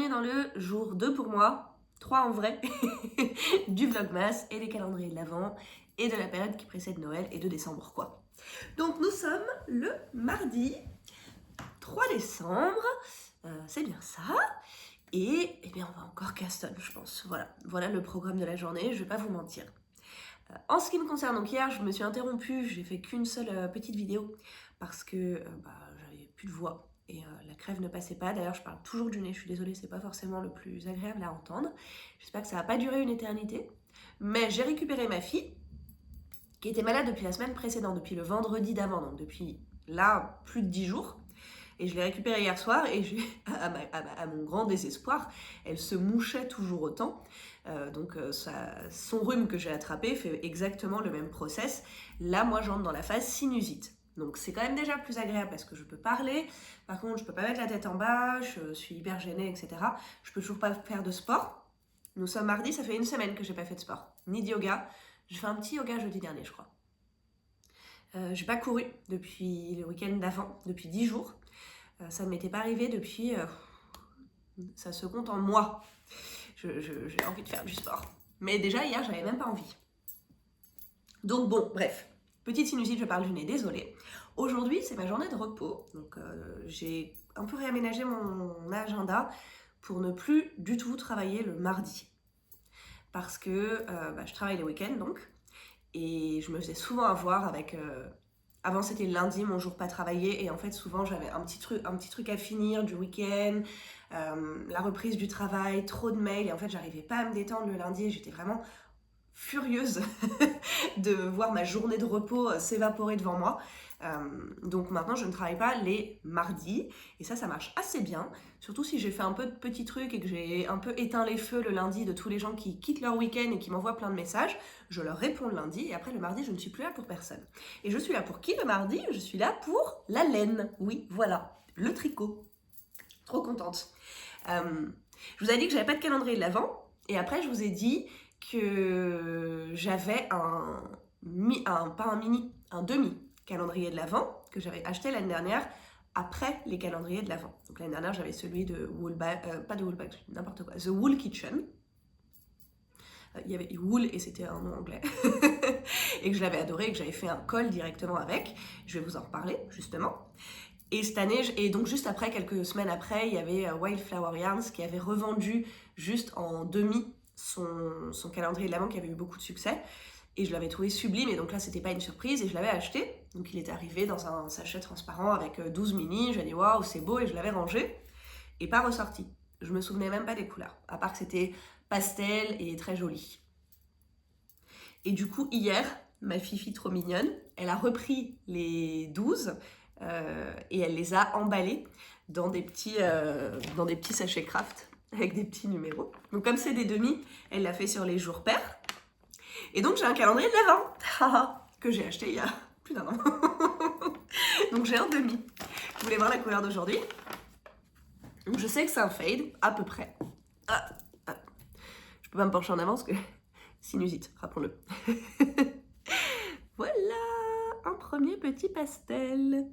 est dans le jour 2 pour moi, 3 en vrai, du Vlogmas et des calendriers de l'Avent et de la période qui précède Noël et de décembre quoi. Donc nous sommes le mardi 3 décembre, c'est bien ça. Et eh bien on va encore Caston je pense, voilà le programme de la journée, je vais pas vous mentir. En ce qui me concerne, donc hier je me suis interrompue, j'ai fait qu'une seule petite vidéo parce que j'avais plus de voix et la crève ne passait pas. D'ailleurs je parle toujours du nez, je suis désolée, c'est pas forcément le plus agréable à entendre. J'espère que ça va pas durer une éternité. Mais j'ai récupéré ma fille qui était malade depuis la semaine précédente, depuis le vendredi d'avant, donc depuis là plus de 10 jours. Et je l'ai récupérée hier soir et à mon grand désespoir, elle se mouchait toujours autant. Son rhume que j'ai attrapé fait exactement le même process. Là, moi, j'entre dans la phase sinusite. Donc c'est quand même déjà plus agréable parce que je peux parler. Par contre, je peux pas mettre la tête en bas, je suis hyper gênée, etc. Je peux toujours pas faire de sport. Nous sommes mardi, ça fait une semaine que j'ai pas fait de sport, ni de yoga. J'ai fait un petit yoga jeudi dernier, je crois. J'ai pas couru depuis le week-end d'avant, depuis 10 jours. Ça ne m'était pas arrivé depuis... ça se compte en mois. J'ai envie de faire du sport. Mais déjà, hier, j'avais même pas envie. Donc bon, bref. Petite sinusite, je parle du nez, désolée. Aujourd'hui, c'est ma journée de repos. Donc j'ai un peu réaménagé mon agenda pour ne plus du tout travailler le mardi. Parce que je travaille les week-ends, donc. Et je me faisais souvent avoir avec... Avant c'était le lundi, mon jour pas travaillé, et en fait souvent j'avais un petit truc à finir du week-end, la reprise du travail, trop de mails, et en fait j'arrivais pas à me détendre le lundi et j'étais vraiment furieuse de voir ma journée de repos s'évaporer devant moi. Donc maintenant je ne travaille pas les mardis et ça marche assez bien, surtout si j'ai fait un peu de petits trucs et que j'ai un peu éteint les feux le lundi de tous les gens qui quittent leur week-end et qui m'envoient plein de messages. Je leur réponds le lundi et après le mardi je ne suis plus là pour personne. Et je suis là pour qui le mardi? Je suis là pour la laine, oui voilà, le tricot. Trop contente. Je vous ai dit que j'avais pas de calendrier de l'Avent et après je vous ai dit que j'avais un demi calendrier de l'Avent que j'avais acheté l'année dernière après les calendriers de l'Avent. Donc l'année dernière j'avais celui de pas de Woolbag, n'importe quoi, The Wool Kitchen. Il y avait Wool et c'était un nom anglais et que je l'avais adoré et que j'avais fait un col directement avec. Je vais vous en reparler justement. Et cette année, et donc juste après, quelques semaines après, il y avait Wildflower Yarns qui avait revendu juste en demi son calendrier de l'Avent qui avait eu beaucoup de succès. Et je l'avais trouvé sublime, et donc là c'était pas une surprise, et je l'avais acheté. Donc il était arrivé dans un sachet transparent avec 12 mini, j'ai dit waouh c'est beau, et je l'avais rangé, et pas ressorti. Je me souvenais même pas des couleurs, à part que c'était pastel et très joli. Et du coup hier, ma fifi trop mignonne, elle a repris les 12 et elle les a emballés dans des petits sachets craft avec des petits numéros. Donc comme c'est des demi, elle l'a fait sur les jours pairs. Et donc j'ai un calendrier de l'Avent que j'ai acheté il y a plus d'un an. Donc j'ai un demi. Vous voulez voir la couleur d'aujourd'hui? Donc je sais que c'est un fade, à peu près. Je peux pas me pencher en avance que sinusite, rappelons-le. Voilà, un premier petit pastel.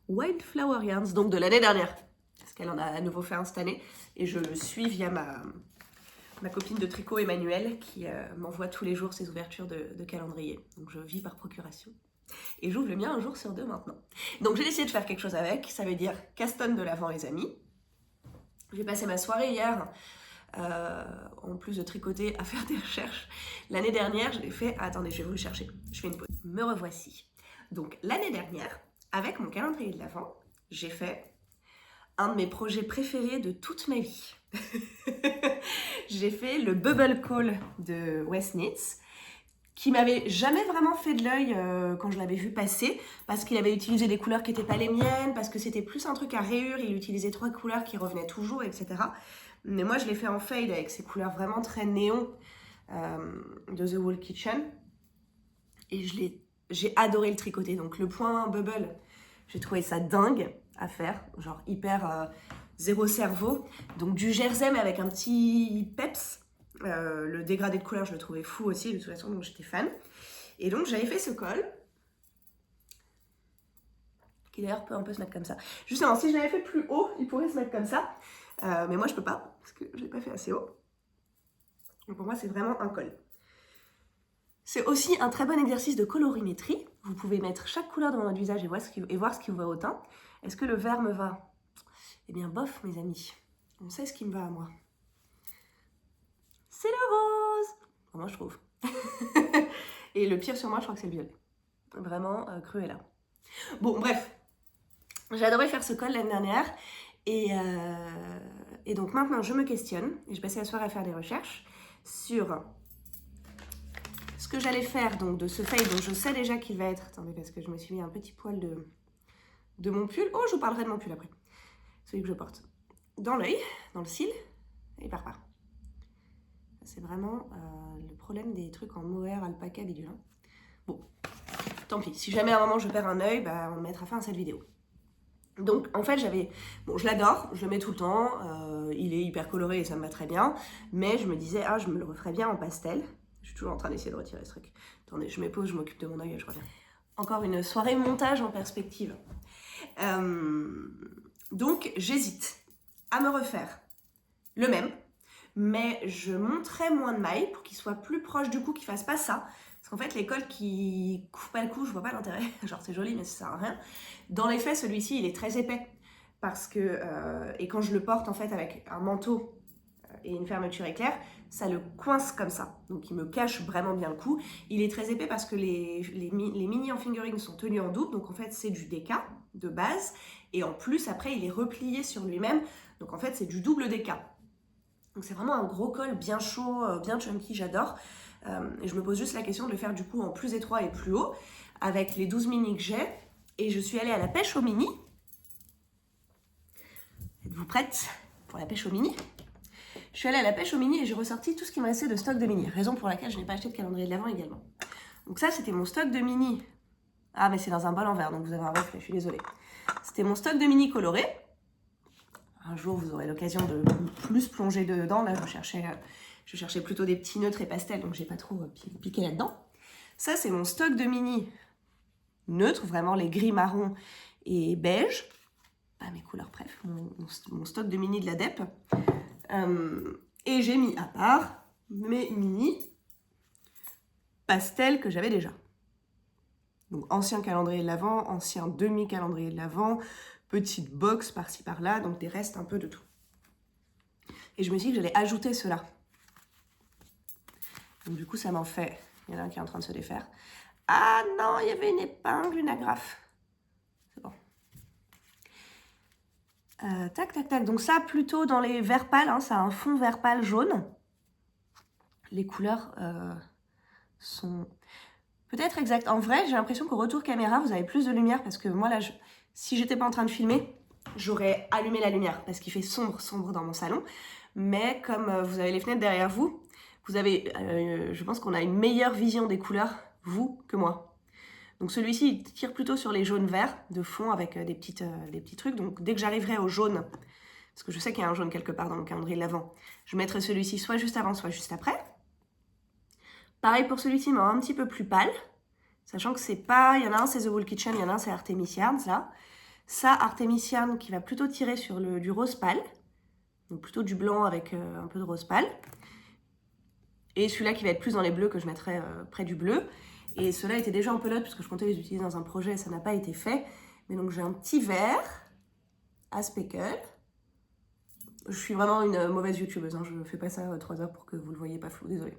Wildflower Yarns, donc de l'année dernière. Parce qu'elle en a à nouveau fait un cette année. Et je le suis via ma copine de tricot Emmanuelle qui m'envoie tous les jours ses ouvertures de calendrier. Donc je vis par procuration. Et j'ouvre le mien un jour sur deux maintenant. Donc j'ai décidé de faire quelque chose avec. Ça veut dire Caston de l'Avent les amis. J'ai passé ma soirée hier, en plus de tricoter, à faire des recherches. L'année dernière, je l'ai fait... Attendez, je vais vous le chercher. Je fais une pause. Me revoici. Donc l'année dernière, avec mon calendrier de l'Avent, j'ai fait un de mes projets préférés de toute ma vie. J'ai fait le Bubble Call de West Knits, qui m'avait jamais vraiment fait de l'œil quand je l'avais vu passer, parce qu'il avait utilisé des couleurs qui n'étaient pas les miennes, parce que c'était plus un truc à rayures, il utilisait 3 couleurs qui revenaient toujours, etc. Mais moi je l'ai fait en fade avec ces couleurs vraiment très néon de The Wool Kitchen, et j'ai adoré le tricoter. Donc le point Bubble, j'ai trouvé ça dingue à faire, genre hyper... zéro cerveau, donc du jersey mais avec un petit peps. Le dégradé de couleur je le trouvais fou aussi de toute façon, donc j'étais fan. Et donc j'avais fait ce col qui d'ailleurs peut un peu se mettre comme ça. Justement, si je l'avais fait plus haut, il pourrait se mettre comme ça. Mais moi, je peux pas, parce que je l'ai pas fait assez haut. Donc pour moi, c'est vraiment un col. C'est aussi un très bon exercice de colorimétrie. Vous pouvez mettre chaque couleur dans votre visage et voir ce qui vous va au teint. Est-ce que le vert me va? Eh bien, bof, mes amis. On sait ce qui me va à moi. C'est le rose! Enfin, moi, je trouve. Et le pire sur moi, je crois que c'est le violet. Vraiment, Cruella. Bon, bref. J'ai adoré faire ce col l'année dernière. Et donc maintenant, je me questionne. Et je passais la soirée à faire des recherches sur ce que j'allais faire donc de ce fade dont je sais déjà qu'il va être... Attendez, parce que je me suis mis un petit poil de mon pull. Oh, je vous parlerai de mon pull après. Celui que je porte. Dans l'œil, dans le cil, et par part. C'est vraiment le problème des trucs en mohair, alpaca, bidule. Hein. Bon, tant pis. Si jamais à un moment je perds un œil, bah, on mettra fin à cette vidéo. Donc en fait bon, je l'adore, je le mets tout le temps, il est hyper coloré et ça me va très bien, mais je me disais, je me le referais bien en pastel. Je suis toujours en train d'essayer de retirer ce truc. Attendez, je m'épose, je m'occupe de mon œil et je reviens. Encore une soirée montage en perspective. Donc j'hésite à me refaire le même, mais je monterai moins de mailles pour qu'il soit plus proche du cou, qu'il fasse pas ça. Parce qu'en fait, les cols qui couvrent pas le cou, je vois pas l'intérêt. Genre, c'est joli, mais ça sert à rien. Dans les faits, celui-ci, il est très épais. Parce que, et quand je le porte, en fait, avec un manteau et une fermeture éclair, ça le coince comme ça. Donc, il me cache vraiment bien le cou. Il est très épais parce que les mini en fingering sont tenus en double. Donc, en fait, c'est du déca de base. Et en plus, après, il est replié sur lui-même. Donc, en fait, c'est du double déca. Donc c'est vraiment un gros col bien chaud, bien chunky, j'adore. Et je me pose juste la question de le faire du coup en plus étroit et plus haut, avec les 12 mini que j'ai. Et je suis allée à la pêche aux mini. Êtes-vous prête pour la pêche aux mini? Je suis allée à la pêche aux mini et j'ai ressorti tout ce qui me restait de stock de mini. Raison pour laquelle je n'ai pas acheté de calendrier de l'Avent également. Donc ça, c'était mon stock de mini. Ah, mais c'est dans un bol en verre, donc vous avez un reflet, je suis désolée. C'était mon stock de mini coloré. Un jour, vous aurez l'occasion de plus plonger dedans. Là, je cherchais plutôt des petits neutres et pastels, donc j'ai pas trop piqué là-dedans. Ça, c'est mon stock de mini neutres, vraiment les gris, marron et beige. Pas mes couleurs, bref, mon stock de mini de la DEP. Et j'ai mis à part mes mini pastels que j'avais déjà. Donc, ancien calendrier de l'Avent, ancien demi-calendrier de l'Avent, petite box par-ci par-là, donc des restes un peu de tout. Et je me suis dit que j'allais ajouter cela. Donc du coup, ça m'en fait... Il y en a un qui est en train de se défaire. Ah non, il y avait une épingle, une agrafe. C'est bon. Tac, tac, tac. Donc ça, plutôt dans les verts pâles, hein, ça a un fond vert pâle jaune. Les couleurs sont peut-être exactes. En vrai, j'ai l'impression qu'au retour caméra, vous avez plus de lumière parce que moi, là, si j'étais pas en train de filmer, j'aurais allumé la lumière parce qu'il fait sombre dans mon salon. Mais comme vous avez les fenêtres derrière vous, vous avez, je pense qu'on a une meilleure vision des couleurs, vous, que moi. Donc celui-ci, il tire plutôt sur les jaunes verts de fond avec des petits trucs. Donc dès que j'arriverai au jaune, parce que je sais qu'il y a un jaune quelque part dans mon calendrier de l'Avent, je mettrai celui-ci soit juste avant, soit juste après. Pareil pour celui-ci, mais un petit peu plus pâle. Sachant que c'est pas... Il y en a un, c'est The Wool Kitchen, il y en a un, c'est Artemis Yarns, là. Ça, Artemis Yarns qui va plutôt tirer sur du rose pâle. Donc plutôt du blanc avec un peu de rose pâle. Et celui-là qui va être plus dans les bleus que je mettrai près du bleu. Et ceux-là étaient déjà en pelote puisque je comptais les utiliser dans un projet et ça n'a pas été fait. Mais donc j'ai un petit vert à speckle. Je suis vraiment une mauvaise youtubeuse, hein. Je ne fais pas ça 3 heures pour que vous le voyez pas flou, désolée.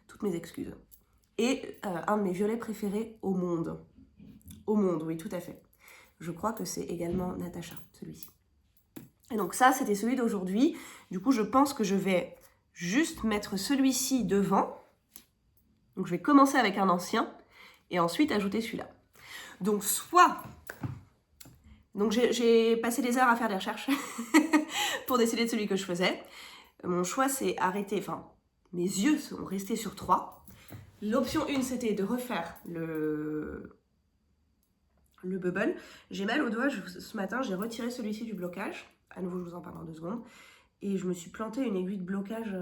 Toutes mes excuses. Et un de mes violets préférés au monde. Au monde, oui, tout à fait. Je crois que c'est également Natacha, celui-ci. Et donc ça, c'était celui d'aujourd'hui. Du coup, je pense que je vais juste mettre celui-ci devant. Donc je vais commencer avec un ancien et ensuite ajouter celui-là. Donc soit... Donc j'ai passé des heures à faire des recherches pour décider de celui que je faisais. Mon choix s'est arrêté, enfin, mes yeux sont restés sur 3. L'option 1, c'était de refaire le bubble. J'ai mal au doigt, ce matin, j'ai retiré celui-ci du blocage. À nouveau, je vous en parle dans 2 secondes. Et je me suis planté une aiguille de blocage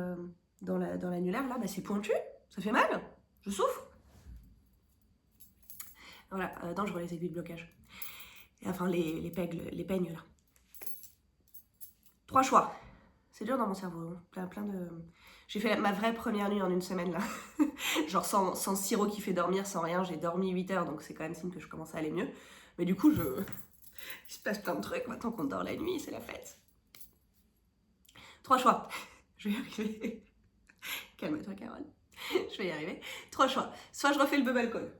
dans l'annulaire. Là, bah, c'est pointu, ça fait mal, je souffre. Voilà, dangereux les aiguilles de blocage. Enfin, les peignes là. 3 choix. C'est dur dans mon cerveau, plein de... J'ai fait ma vraie première nuit en une semaine là. Genre sans sirop qui fait dormir, sans rien, j'ai dormi 8 heures, donc c'est quand même signe que je commence à aller mieux. Mais du coup, il se passe plein de trucs, maintenant qu'on dort la nuit, c'est la fête. 3 choix. Je vais y arriver. Calme-toi, Carole. Je vais y arriver. 3 choix. Soit je refais le bubble cone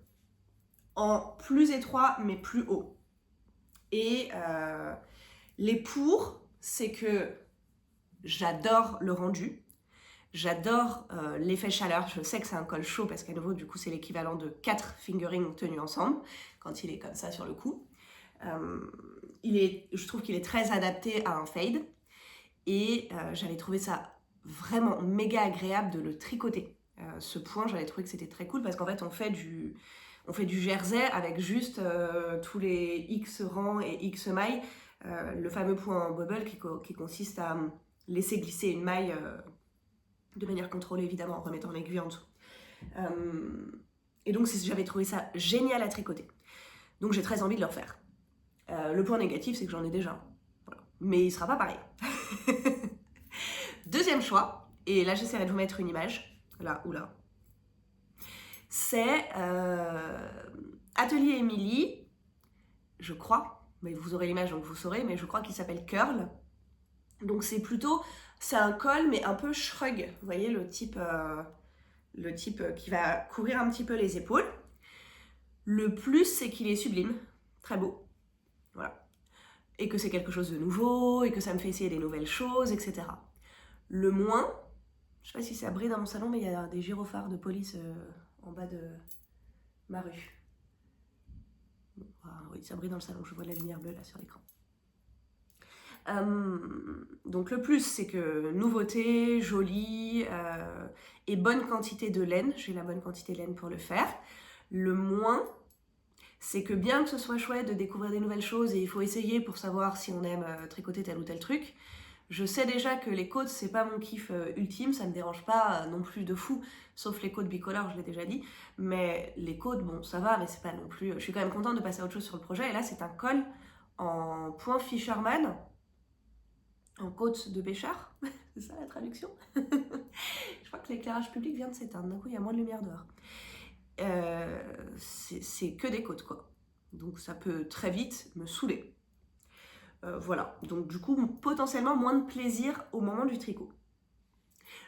en plus étroit, mais plus haut. Et les pour, c'est que j'adore le rendu. J'adore l'effet chaleur. Je sais que c'est un col chaud parce qu'à nouveau, du coup, c'est l'équivalent de 4 fingerings tenus ensemble quand il est comme ça sur le cou. Je trouve qu'il est très adapté à un fade. Et j'avais trouvé ça vraiment méga agréable de le tricoter. Ce point, j'avais trouvé que c'était très cool parce qu'en fait, on fait du jersey avec juste tous les X rangs et X mailles. Le fameux point bubble qui consiste à laisser glisser une maille de manière contrôlée, évidemment, en remettant l'aiguille en dessous. Et donc, j'avais trouvé ça génial à tricoter. Donc, j'ai très envie de le refaire. Le point négatif, c'est que j'en ai déjà. Voilà. Mais il sera pas pareil. Deuxième choix, et là, j'essaierai de vous mettre une image. Là ou là. C'est Atelier Émilie, je crois, mais vous aurez l'image donc vous saurez, mais je crois qu'il s'appelle Curl. Donc c'est un col mais un peu shrug, vous voyez le type qui va couvrir un petit peu les épaules. Le plus, c'est qu'il est sublime, très beau, voilà. Et que c'est quelque chose de nouveau, et que ça me fait essayer des nouvelles choses, etc. Le moins, je sais pas si ça brille dans mon salon, mais il y a des gyrophares de police en bas de ma rue. Oui, ça brille dans le salon, je vois de la lumière bleue là sur l'écran. Donc le plus, c'est que nouveauté, jolie et bonne quantité de laine. J'ai la bonne quantité de laine pour le faire. Le moins, c'est que bien que ce soit chouette de découvrir des nouvelles choses et il faut essayer pour savoir si on aime tricoter tel ou tel truc, je sais déjà que les côtes, c'est pas mon kiff ultime, ça me dérange pas non plus de fou, sauf les côtes bicolores, je l'ai déjà dit. Mais les côtes, bon, ça va, mais c'est pas non plus... Je suis quand même contente de passer à autre chose sur le projet. Et là, c'est un col en point Fisherman, en côte de pêcheur. C'est ça la traduction. Je crois que l'éclairage public vient de s'éteindre, d'un coup, il y a moins de lumière dehors. C'est que des côtes, quoi. Donc ça peut très vite me saouler. Voilà, donc du coup, potentiellement moins de plaisir au moment du tricot.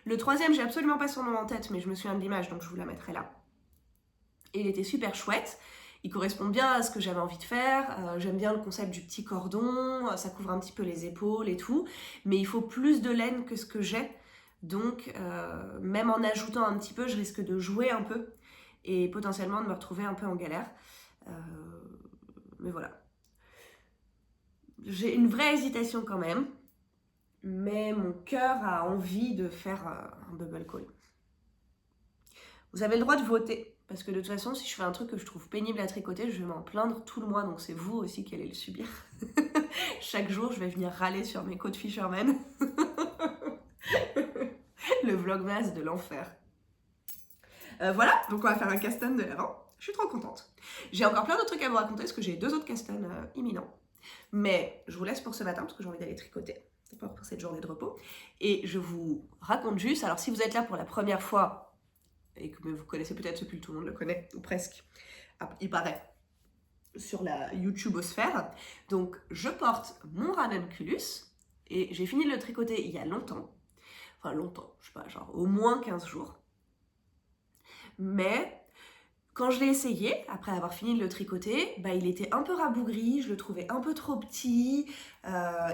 Le troisième, j'ai absolument pas son nom en tête, mais je me souviens de l'image, donc je vous la mettrai là. Et il était super chouette, il correspond bien à ce que j'avais envie de faire, j'aime bien le concept du petit cordon, ça couvre un petit peu les épaules et tout, mais il faut plus de laine que ce que j'ai, donc même en ajoutant un petit peu, je risque de jouer un peu, et potentiellement de me retrouver un peu en galère. Mais voilà. J'ai une vraie hésitation quand même, mais mon cœur a envie de faire un bubble call. Vous avez le droit de voter, parce que de toute façon, si je fais un truc que je trouve pénible à tricoter, je vais m'en plaindre tout le mois, donc c'est vous aussi qui allez le subir. Chaque jour, je vais venir râler sur mes côtes Fisherman. Le vlogmas de l'enfer. Voilà, donc on va faire un cast-on de l'avant. Je suis trop contente. J'ai encore plein d'autres trucs à vous raconter, parce que j'ai 2 autres cast-on imminents. Mais je vous laisse pour ce matin, parce que j'ai envie d'aller tricoter. D'accord, pour cette journée de repos. Et je vous raconte juste, alors si vous êtes là pour la première fois, et que vous connaissez peut-être ce pull, tout le monde le connaît, ou presque, il paraît, sur la YouTubeosphère. Donc je porte mon ranunculus, et j'ai fini de le tricoter il y a longtemps. Enfin longtemps, je sais pas, genre au moins 15 jours. Mais quand je l'ai essayé, après avoir fini de le tricoter, bah, il était un peu rabougri, je le trouvais un peu trop petit,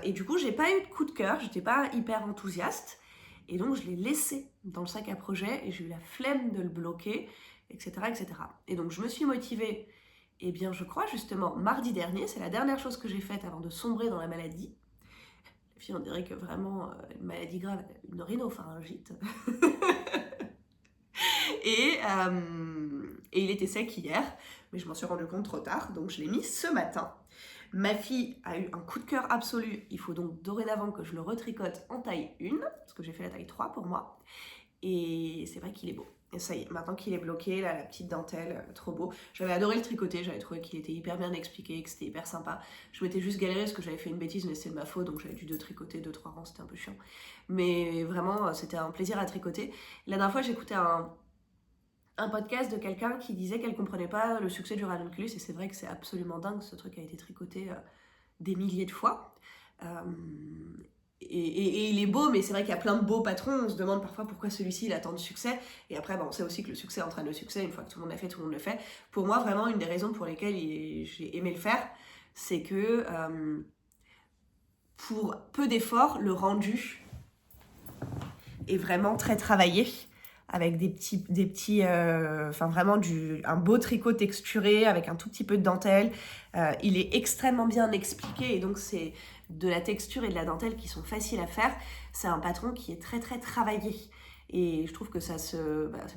et du coup j'ai pas eu de coup de cœur, j'étais pas hyper enthousiaste, et donc je l'ai laissé dans le sac à projet, et j'ai eu la flemme de le bloquer, etc., etc. Et donc je me suis motivée, et bien je crois justement mardi dernier, c'est la dernière chose que j'ai faite avant de sombrer dans la maladie. La fille on dirait que vraiment, une maladie grave, une rhinopharyngite. Et il était sec hier, mais je m'en suis rendu compte trop tard, donc je l'ai mis ce matin. Ma fille a eu un coup de cœur absolu, il faut donc dorénavant que je le retricote en taille 1, parce que j'ai fait la taille 3 pour moi. Et c'est vrai qu'il est beau. Et ça y est, maintenant qu'il est bloqué, là, la petite dentelle, trop beau. J'avais adoré le tricoter, j'avais trouvé qu'il était hyper bien expliqué, que c'était hyper sympa. Je m'étais juste galéré parce que j'avais fait une bêtise, mais c'était de ma faute, donc j'avais dû tricoter 2-3 rangs, c'était un peu chiant. Mais vraiment, c'était un plaisir à tricoter. La dernière fois, j'écoutais un podcast de quelqu'un qui disait qu'elle comprenait pas le succès du ranunculus, et c'est vrai que c'est absolument dingue, ce truc a été tricoté des milliers de fois. Et il est beau, mais c'est vrai qu'il y a plein de beaux patrons. On se demande parfois pourquoi celui-ci il a tant de succès. Et après, on sait aussi que le succès entraîne le succès. Une fois que tout le monde l'a fait, tout le monde le fait. Pour moi, vraiment, une des raisons pour lesquelles j'ai aimé le faire, c'est que pour peu d'efforts, le rendu est vraiment très travaillé. Avec vraiment un beau tricot texturé, avec un tout petit peu de dentelle. Il est extrêmement bien expliqué, et donc c'est de la texture et de la dentelle qui sont faciles à faire. C'est un patron qui est très très travaillé. Et je trouve que c'est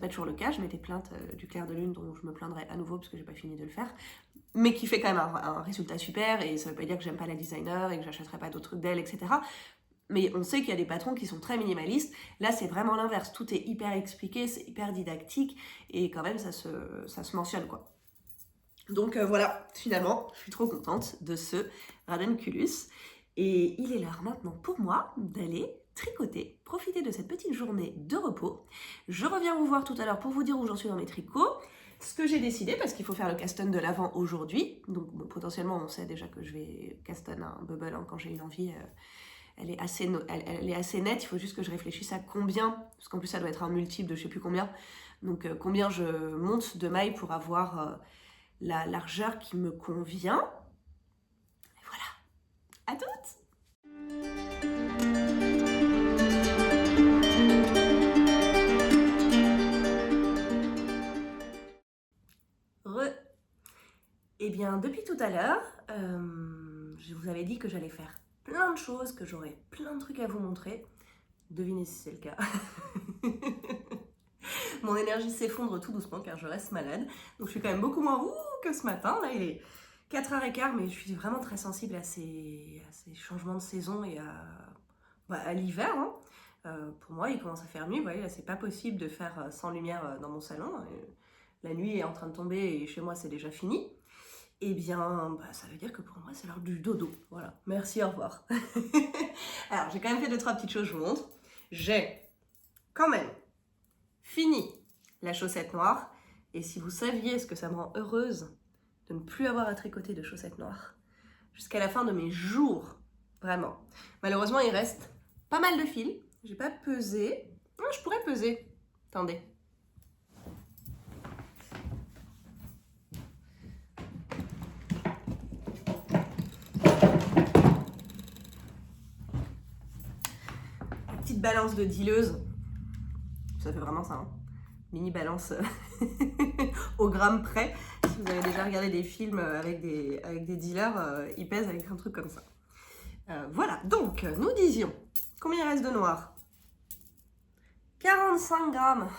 pas toujours le cas. Je m'étais plainte du clair de lune, dont je me plaindrai à nouveau parce que j'ai pas fini de le faire. Mais qui fait quand même un résultat super, et ça veut pas dire que j'aime pas la designer et que j'achèterai pas d'autres trucs d'elle, etc. Mais on sait qu'il y a des patrons qui sont très minimalistes. Là, c'est vraiment l'inverse. Tout est hyper expliqué, c'est hyper didactique, et quand même, ça se mentionne, quoi. Donc voilà, finalement, je suis trop contente de ce ranunculus. Et il est l'heure maintenant pour moi d'aller tricoter, profiter de cette petite journée de repos. Je reviens vous voir tout à l'heure pour vous dire où j'en suis dans mes tricots. Ce que j'ai décidé, parce qu'il faut faire le caston de l'avant aujourd'hui. Donc potentiellement, on sait déjà que je vais caston un bubble quand j'ai une envie. Elle est assez nette, il faut juste que je réfléchisse à combien, parce qu'en plus ça doit être un multiple de je sais plus combien, donc combien je monte de mailles pour avoir la largeur qui me convient. Et voilà, à toutes! Eh bien, depuis tout à l'heure, je vous avais dit que j'allais faire plein de choses, que j'aurais plein de trucs à vous montrer. Devinez si c'est le cas. Mon énergie s'effondre tout doucement car je reste malade. Donc je suis quand même beaucoup moins que ce matin. Là, il est 4h15, mais je suis vraiment très sensible à ces changements de saison et à l'hiver. Hein. Pour moi, il commence à faire nuit. Vous voyez, là, c'est pas possible de faire sans lumière dans mon salon. La nuit est en train de tomber et chez moi, c'est déjà fini. Eh bien, ça veut dire que pour moi, c'est l'heure du dodo. Voilà, merci, au revoir. Alors, j'ai quand même fait 2-3 petites choses, je vous montre. J'ai quand même fini la chaussette noire. Et si vous saviez ce que ça me rend heureuse de ne plus avoir à tricoter de chaussettes noires jusqu'à la fin de mes jours, vraiment. Malheureusement, il reste pas mal de fils. J'ai pas pesé. Ah, je pourrais peser. Attendez. Petite balance de dealeuse. Ça fait vraiment ça, hein. Mini balance au gramme près. Si vous avez déjà regardé des films avec des dealers, ils pèsent avec un truc comme ça. Voilà, donc nous disions, combien il reste de noir? 45 grammes.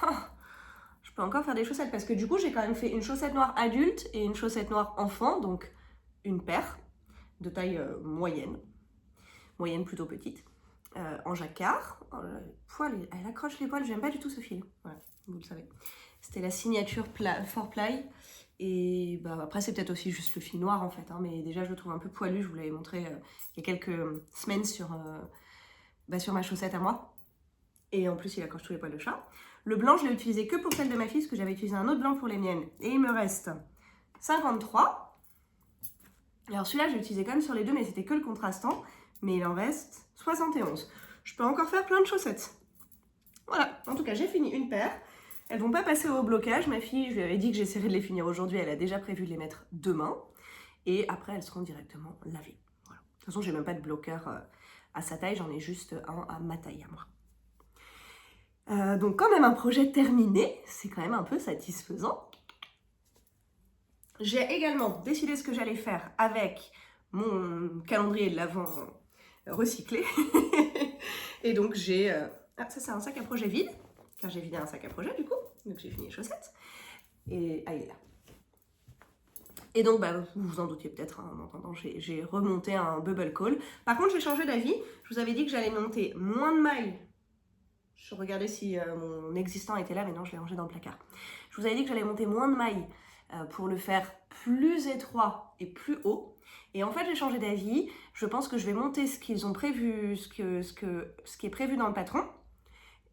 Je peux encore faire des chaussettes parce que du coup j'ai quand même fait une chaussette noire adulte et une chaussette noire enfant, donc une paire de taille moyenne plutôt petite, en jacquard. Elle accroche les poils, j'aime pas du tout ce fil, voilà, vous le savez. C'était la signature 4ply. Et après, c'est peut-être aussi juste le fil noir en fait, hein, mais déjà je le trouve un peu poilu. Je vous l'avais montré il y a quelques semaines sur ma chaussette à moi. Et en plus, il accroche tous les poils de chat. Le blanc, je l'ai utilisé que pour celle de ma fille, parce que j'avais utilisé un autre blanc pour les miennes. Et il me reste 53. Alors celui-là, je l'ai utilisé quand même sur les deux, mais c'était que le contrastant. Mais il en reste 71. Je peux encore faire plein de chaussettes. Voilà, en tout cas, j'ai fini une paire. Elles vont pas passer au blocage. Ma fille, je lui avais dit que j'essaierais de les finir aujourd'hui. Elle a déjà prévu de les mettre demain. Et après, elles seront directement lavées. Voilà. De toute façon, j'ai même pas de bloqueur à sa taille. J'en ai juste un à ma taille à moi. Donc quand même un projet terminé. C'est quand même un peu satisfaisant. J'ai également décidé ce que j'allais faire avec mon calendrier de l'Avent recyclé. Et donc j'ai... ça c'est un sac à projet vide. Car j'ai vidé un sac à projet du coup, donc j'ai fini les chaussettes. Et il est là. Et donc, vous vous en doutiez peut-être, hein, en entendant, j'ai remonté un bubble call. Par contre, j'ai changé d'avis. Je vous avais dit que j'allais monter moins de mailles Je regardais si mon existant était là, mais non, je l'ai rangé dans le placard. Je vous avais dit que j'allais monter moins de mailles pour le faire plus étroit et plus haut. Et en fait, j'ai changé d'avis. Je pense que je vais monter ce qu'ils ont prévu, ce qui est prévu dans le patron,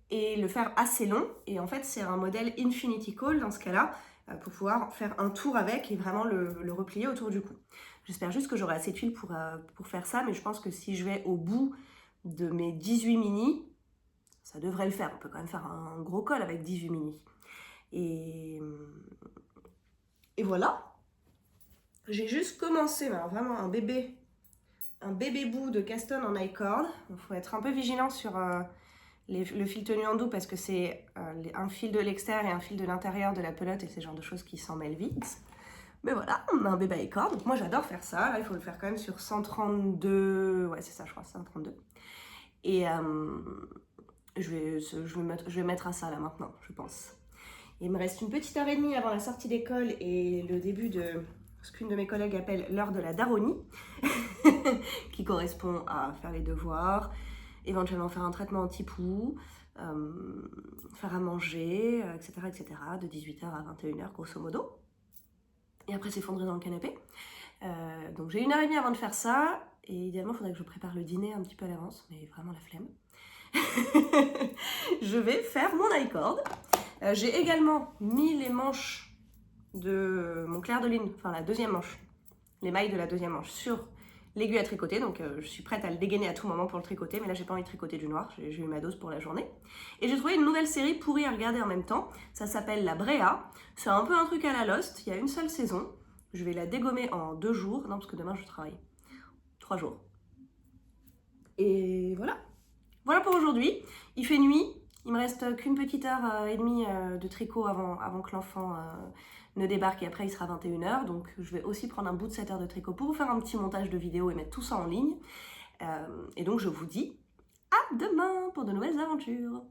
et le faire assez long. Et en fait, c'est un modèle Infinity Call dans ce cas-là, pour pouvoir faire un tour avec et vraiment le replier autour du cou. J'espère juste que j'aurai assez de tuiles pour faire ça, mais je pense que si je vais au bout de mes 18 mini, ça devrait le faire. On peut quand même faire un gros col avec 18 mini. Et voilà. J'ai juste commencé, mais alors vraiment un bébé bout de Caston en I-cord. Il faut être un peu vigilant sur le fil tenu en doux parce que c'est un fil de l'extérieur et un fil de l'intérieur de la pelote et c'est le genre de choses qui s'en mêlent vite. Mais voilà, on a un bébé I-cord. Donc moi j'adore faire ça. Là, il faut le faire quand même sur 132. Ouais, c'est ça, je crois, 132. Et je vais mettre à ça là maintenant, je pense. Il me reste une petite heure et demie avant la sortie d'école et le début de ce qu'une de mes collègues appelle l'heure de la daronie, qui correspond à faire les devoirs, éventuellement faire un traitement anti-poux, faire à manger, etc., etc., de 18h à 21h grosso modo. Et après s'effondrer dans le canapé. Donc j'ai une heure et demie avant de faire ça, et idéalement il faudrait que je prépare le dîner un petit peu à l'avance, mais vraiment la flemme. Je vais faire mon I-cord. J'ai également mis les manches de mon clair de lune, enfin la deuxième manche, les mailles de la deuxième manche sur l'aiguille à tricoter, donc je suis prête à le dégainer à tout moment pour le tricoter, mais là j'ai pas envie de tricoter du noir, j'ai eu ma dose pour la journée. Et j'ai trouvé une nouvelle série pourrie à regarder en même temps, ça s'appelle la Brea, c'est un peu un truc à la Lost, il y a une seule saison, je vais la dégommer en 2 jours, non parce que demain je travaille, 3 jours. Et voilà. Voilà pour aujourd'hui, il fait nuit, il me reste qu'une petite heure et demie de tricot avant que l'enfant ne débarque et après il sera 21h, donc je vais aussi prendre un bout de cette heure de tricot pour vous faire un petit montage de vidéo et mettre tout ça en ligne. Et donc je vous dis à demain pour de nouvelles aventures.